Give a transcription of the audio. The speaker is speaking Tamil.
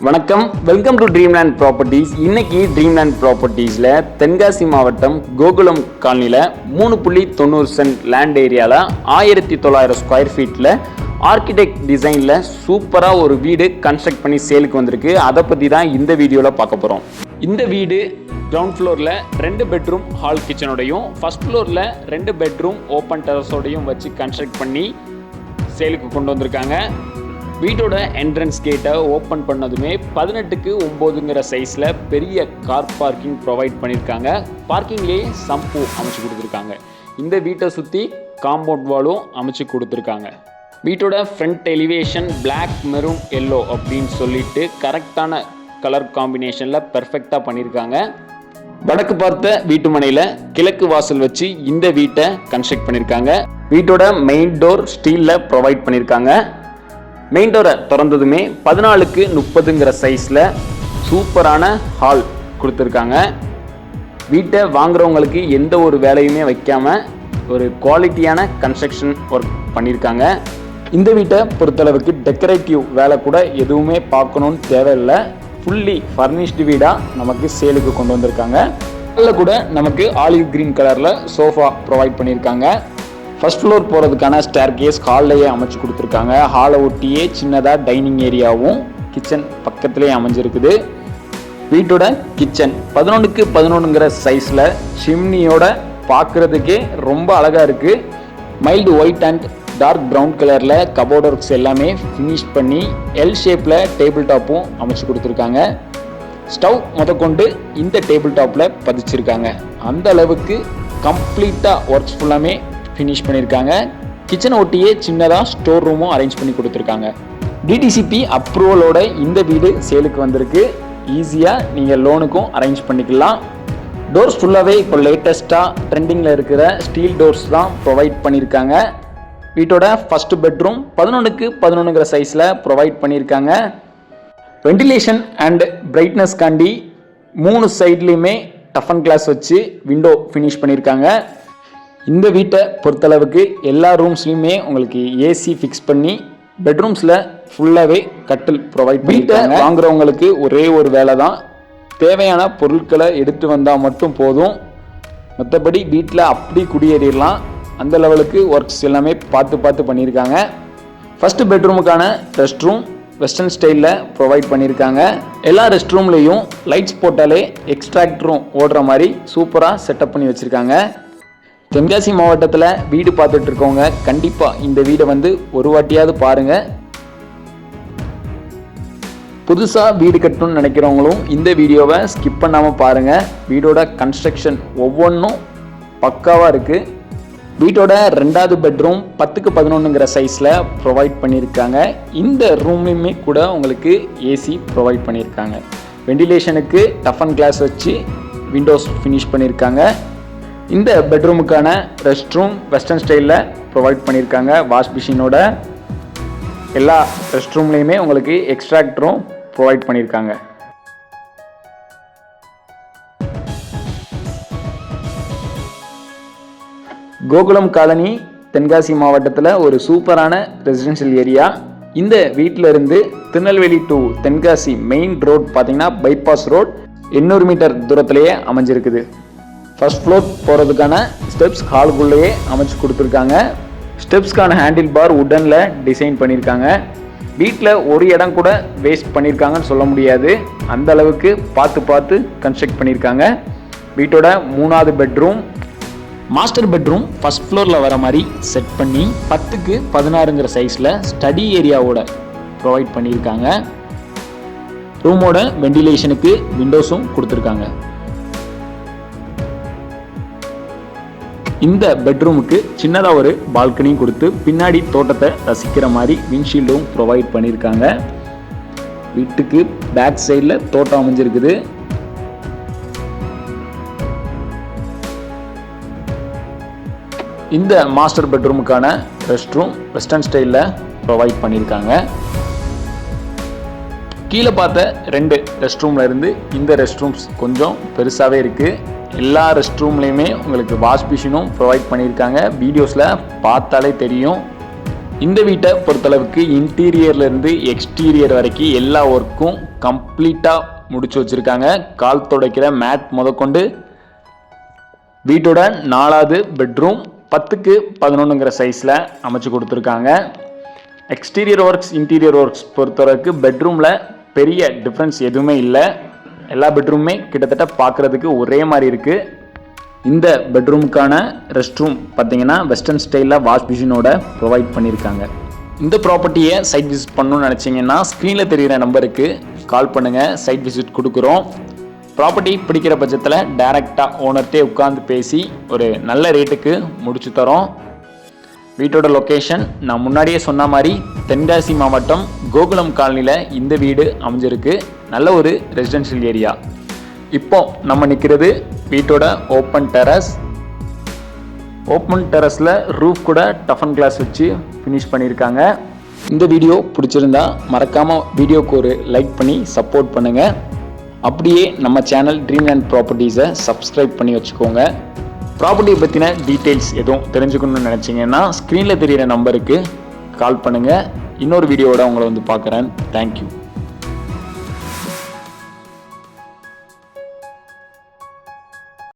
வணக்கம், வெல்கம் டு ட்ரீம்லேண்ட் ப்ராப்பர்ட்டிஸ். இன்னைக்கு ட்ரீம்லேண்ட் ப்ராப்பர்ட்டிஸில் தென்காசி மாவட்டம் கோகுலம் காலனியில் 3.90 சென்ட் லேண்ட் ஏரியாவில் 1900 ஸ்கொயர் ஃபீட்டில் ஆர்கிடெக்ட் டிசைனில் சூப்பராக ஒரு வீடு கன்ஸ்ட்ரக்ட் பண்ணி சேலுக்கு வந்திருக்கு. அதை பற்றி தான் இந்த வீடியோவில் பார்க்க போகிறோம். இந்த வீடு கிரவுண்ட் ஃப்ளோரில் 2 பெட்ரூம் ஹால் கிச்சனோடையும், ஃபர்ஸ்ட் ஃப்ளோரில் 2 பெட்ரூம் ஓப்பன் டெரஸோடையும் வச்சு கன்ஸ்ட்ரக்ட் பண்ணி சேலுக்கு கொண்டு வந்திருக்காங்க. வீட்டோட என்ட்ரன்ஸ் கேட்டை ஓப்பன் பண்ணதுமே 18க்கு 9ங்கிற சைஸில் பெரிய கார் பார்க்கிங் ப்ரொவைட் பண்ணியிருக்காங்க. பார்க்கிங்லேயே சம்பு அமைச்சு கொடுத்துருக்காங்க. இந்த வீட்டை சுற்றி காம்பவுண்ட் வாலும் அமைச்சு கொடுத்துருக்காங்க. வீட்டோட front elevation black, maroon, yellow அப்படின்னு சொல்லிட்டு கரெக்டான கலர் காம்பினேஷனில் பெர்ஃபெக்டாக பண்ணியிருக்காங்க. வடக்கு பார்த்த வீட்டு மனையில் கிழக்கு வாசல் வச்சு இந்த வீட்டை கன்ஸ்ட்ரக்ட் பண்ணியிருக்காங்க. வீட்டோட மெயின் டோர் ஸ்டீலில் ப்ரொவைட் பண்ணியிருக்காங்க. மெயின் டோரை திறந்ததுமே 14க்கு 30ங்கிற சைஸில் சூப்பரான ஹால் கொடுத்துருக்காங்க. வீட்டை வாங்குறவங்களுக்கு எந்த ஒரு வேலையுமே வைக்காமல் ஒரு குவாலிட்டியான கன்ஸ்ட்ரக்ஷன் ஒர்க் பண்ணியிருக்காங்க. இந்த வீட்டை பொறுத்தளவுக்கு டெக்கரேட்டிவ் வேலை கூட எதுவுமே பார்க்கணுன்னு தேவையில்லை. ஃபுல்லி ஃபர்னிஷ்டு வீடாக நமக்கு சேலுக்கு கொண்டு வந்திருக்காங்க. அதில் கூட நமக்கு ஆலிவ் கிரீன் கலரில் சோஃபா ப்ரொவைட் பண்ணியிருக்காங்க. ஃபர்ஸ்ட் ஃப்ளோர் போகிறதுக்கான ஸ்டேர் கேஸ் ஹால்லையே அமைச்சு கொடுத்துருக்காங்க. ஹாலை ஒட்டியே சின்னதாக டைனிங் ஏரியாவும் கிச்சன் பக்கத்துலேயே அமைஞ்சிருக்குது. வீட்டோட கிச்சன் 11க்கு 11ங்கிற சைஸில் சிம்னியோட பார்க்குறதுக்கே ரொம்ப அழகாக இருக்குது. Mild white and dark brown கலரில் கபோர்ட் ஒர்க்ஸ் எல்லாமே ஃபினிஷ் பண்ணி எல் ஷேப்பில் டேபிள் டாப்பும் அமைச்சு கொடுத்துருக்காங்க. ஸ்டவ் முதற்கொண்டு இந்த டேபிள் டாப்பில் பதிச்சிருக்காங்க. அந்த அளவுக்கு கம்ப்ளீட்டாக ஒர்க்ஸ் ஃபுல்லாமே ஃபினிஷ் பண்ணியிருக்காங்க. கிச்சனை ஒட்டியே சின்னதாக ஸ்டோர் ரூமும் அரேஞ்ச் பண்ணி கொடுத்துருக்காங்க. டிடிசிபி அப்ரூவலோட இந்த வீடு சேலுக்கு வந்திருக்கு. ஈஸியாக நீங்கள் லோனுக்கும் அரேஞ்ச் பண்ணிக்கலாம். டோர்ஸ் ஃபுல்லாகவே இப்போ லேட்டஸ்ட்டாக ட்ரெண்டிங்கில் இருக்கிற ஸ்டீல் டோர்ஸ் தான் ப்ரொவைட் பண்ணியிருக்காங்க. வீட்டோட ஃபஸ்ட்டு பெட்ரூம் 11க்கு 11ங்கிற சைஸில் ப்ரொவைட் பண்ணியிருக்காங்க. வெண்டிலேஷன் அண்ட் பிரைட்னஸ் காண்டி 3 சைட்லேயுமே டஃபன் கிளாஸ் வச்சு விண்டோ ஃபினிஷ் பண்ணியிருக்காங்க. இந்த வீட்டை பொறுத்தளவுக்கு எல்லா ரூம்ஸ்லையுமே உங்களுக்கு ஏசி ஃபிக்ஸ் பண்ணி பெட்ரூம்ஸில் ஃபுல்லாகவே கட்டில் ப்ரொவைட் பண்ணியிருக்காங்க. வாங்குறவங்களுக்கு ஒரே ஒரு வேலை தான், தேவையான பொருட்களை எடுத்து வந்தால் மட்டும் போதும். மற்றபடி வீட்டில் அப்படி குடியேறிடலாம். அந்த லெவலுக்கு ஒர்க்ஸ் எல்லாமே பார்த்து பண்ணியிருக்காங்க. ஃபஸ்ட்டு பெட்ரூமுக்கான ரெஸ்ட் ரூம் வெஸ்டர்ன் ஸ்டைலில் ப்ரொவைட் பண்ணியிருக்காங்க. எல்லா ரெஸ்ட் ரூம்லேயும் லைட்ஸ் போட்டாலே எக்ஸ்ட்ராக்டரும் ஓடுற மாதிரி சூப்பராக செட்டப் பண்ணி வச்சுருக்காங்க. தென்காசி மாவட்டத்தில் வீடு பார்த்துட்டு இருக்கவங்க கண்டிப்பாக இந்த வீடை வந்து ஒரு வாட்டியாவது பாருங்கள். புதுசாக வீடு கட்டணும்னு நினைக்கிறவங்களும் இந்த வீடியோவை ஸ்கிப் பண்ணாமல் பாருங்கள். வீடோட கன்ஸ்ட்ரக்ஷன் ஒவ்வொன்றும் பக்காவாக இருக்குது. வீட்டோட 2வது பெட்ரூம் 10க்கு 11ங்கிற சைஸில் ப்ரொவைட் பண்ணியிருக்காங்க. இந்த ரூம்லையுமே கூட உங்களுக்கு ஏசி ப்ரொவைட் பண்ணியிருக்காங்க. வெண்டிலேஷனுக்கு டஃபன் கிளாஸ் வச்சு விண்டோஸ் ஃபினிஷ் பண்ணியிருக்காங்க. இந்த பெட்ரூமுக்கான ரெஸ்ட் ரூம் வெஸ்டர்ன் ஸ்டைலில் ப்ரொவைட் பண்ணியிருக்காங்க. வாஷ் மிஷினோட எல்லா ரெஸ்ட் ரூம்லேயுமே உங்களுக்கு எக்ஸ்ட்ராக்டரும் ப்ரொவைட் பண்ணியிருக்காங்க. கோகுலம் காலனி தென்காசி மாவட்டத்தில் ஒரு சூப்பரான ரெசிடென்ஷியல் ஏரியா. இந்த வீட்டில் இருந்து Tirunelveli to Tenkasi main road பார்த்தீங்கன்னா பைபாஸ் ரோட் 800 மீட்டர் தூரத்திலேயே அமைஞ்சிருக்குது. ஃபர்ஸ்ட் ஃப்ளோர் போகிறதுக்கான ஸ்டெப்ஸ் ஹாலுக்குள்ளேயே அமைச்சு கொடுத்துருக்காங்க. ஸ்டெப்ஸ்க்கான ஹேண்டில் பார் உட்டனில் டிசைன் பண்ணியிருக்காங்க. வீட்டில் ஒரு இடம் கூட வேஸ்ட் பண்ணியிருக்காங்கன்னு சொல்ல முடியாது. அந்த அளவுக்கு பார்த்து கன்ஸ்ட்ரக்ட் பண்ணியிருக்காங்க. வீட்டோட 3வது பெட்ரூம் மாஸ்டர் பெட்ரூம் ஃபர்ஸ்ட் ஃப்ளோரில் வர மாதிரி செட் பண்ணி 10க்கு 16ங்கிற சைஸில் ஸ்டடி ஏரியாவோட ப்ரொவைட் பண்ணியிருக்காங்க. ரூமோட வெண்டிலேஷனுக்கு விண்டோஸும் கொடுத்துருக்காங்க. இந்த பெட்ரூமுக்கு சின்னதாக ஒரு பால்கனியும் கொடுத்து பின்னாடி தோட்டத்தை ரசிக்கிற மாதிரி விண்ட்ஷீல்டும் ப்ரொவைட் பண்ணியிருக்காங்க. வீட்டுக்கு பேக் சைடில் தோட்டம் அமைஞ்சிருக்குது. இந்த மாஸ்டர் பெட்ரூமுக்கான ரெஸ்ட் ரூம் வெஸ்டர்ன் ஸ்டைலில் ப்ரொவைட் பண்ணியிருக்காங்க. கீழே பார்த்த 2 ரெஸ்ட் ரூமில் இருந்து இந்த ரெஸ்ட் ரூம்ஸ் கொஞ்சம் பெருசாகவே இருக்குது. எல்லா ரெஸ்ட் ரூம்லேயுமே உங்களுக்கு வாஷ் மிஷினும் ப்ரொவைட் பண்ணியிருக்காங்க. வீடியோஸில் பார்த்தாலே தெரியும். இந்த வீட்டை பொறுத்தளவுக்கு இன்டீரியர்லேருந்து எக்ஸ்டீரியர் வரைக்கும் எல்லா ஒர்க்கும் கம்ப்ளீட்டாக முடிச்சு வச்சுருக்காங்க. கால் துடைக்கிற மேட் முதற்கொண்டு வீட்டோட 4வது பெட்ரூம் 10க்கு 11ங்கிற சைஸில் அமைச்சு கொடுத்துருக்காங்க. எக்ஸ்டீரியர் ஒர்க்ஸ் இன்டீரியர் ஒர்க்ஸ் பொறுத்தவரைக்கு பெட்ரூமில் பெரிய டிஃப்ரென்ஸ் எதுவுமே இல்லை. எல்லா பெட்ரூமே கிட்டத்தட்ட பார்க்குறதுக்கு ஒரே மாதிரி இருக்குது. இந்த பெட்ரூமுக்கான ரெஸ்ட் ரூம் பார்த்தீங்கன்னா வெஸ்டர்ன் ஸ்டைலில் வாஷ் மிஷினோட ப்ரொவைட் பண்ணியிருக்காங்க. இந்த ப்ராப்பர்ட்டியை சைட் விசிட் பண்ணணும்னு நினச்சிங்கன்னா ஸ்க்ரீனில் தெரிகிற நம்பருக்கு கால் பண்ணுங்கள், சைட் விசிட் கொடுக்குறோம். ப்ராப்பர்ட்டி பிடிக்கிற பட்சத்தில் டைரெக்டாக ஓனர்கிட்டே உட்காந்து பேசி ஒரு நல்ல ரேட்டுக்கு முடிச்சு தரோம். வீட்டோட லொக்கேஷன் நான் முன்னாடியே சொன்ன மாதிரி தென்காசி மாவட்டம் கோகுலம் காலனியில் இந்த வீடு அமைஞ்சிருக்கு. நல்ல ஒரு ரெசிடென்ஷியல் ஏரியா. இப்போ நம்ம நிற்கிறது வீட்டோட ஓப்பன் டெரஸில் ரூஃப் கூட டஃபன் கிளாஸ் வச்சு ஃபினிஷ் பண்ணியிருக்காங்க. இந்த வீடியோ பிடிச்சிருந்தா மறக்காமல் வீடியோக்கு ஒரு லைக் பண்ணி சப்போர்ட் பண்ணுங்கள். அப்படியே நம்ம சேனல் ட்ரீம்லேண்ட் ப்ராப்பர்ட்டிஸை சப்ஸ்கிரைப் பண்ணி வச்சுக்கோங்க. ப்ராப்பர்ட்டியை பற்றின டீட்டெயில்ஸ் எதுவும் தெரிஞ்சுக்கணும்னு நினச்சிங்கன்னா ஸ்க்ரீனில் தெரிகிற நம்பருக்கு கால் பண்ணுங்கள். இன்னொரு வீடியோவோட உங்களை வந்து பார்க்குறேன். தேங்க்யூ.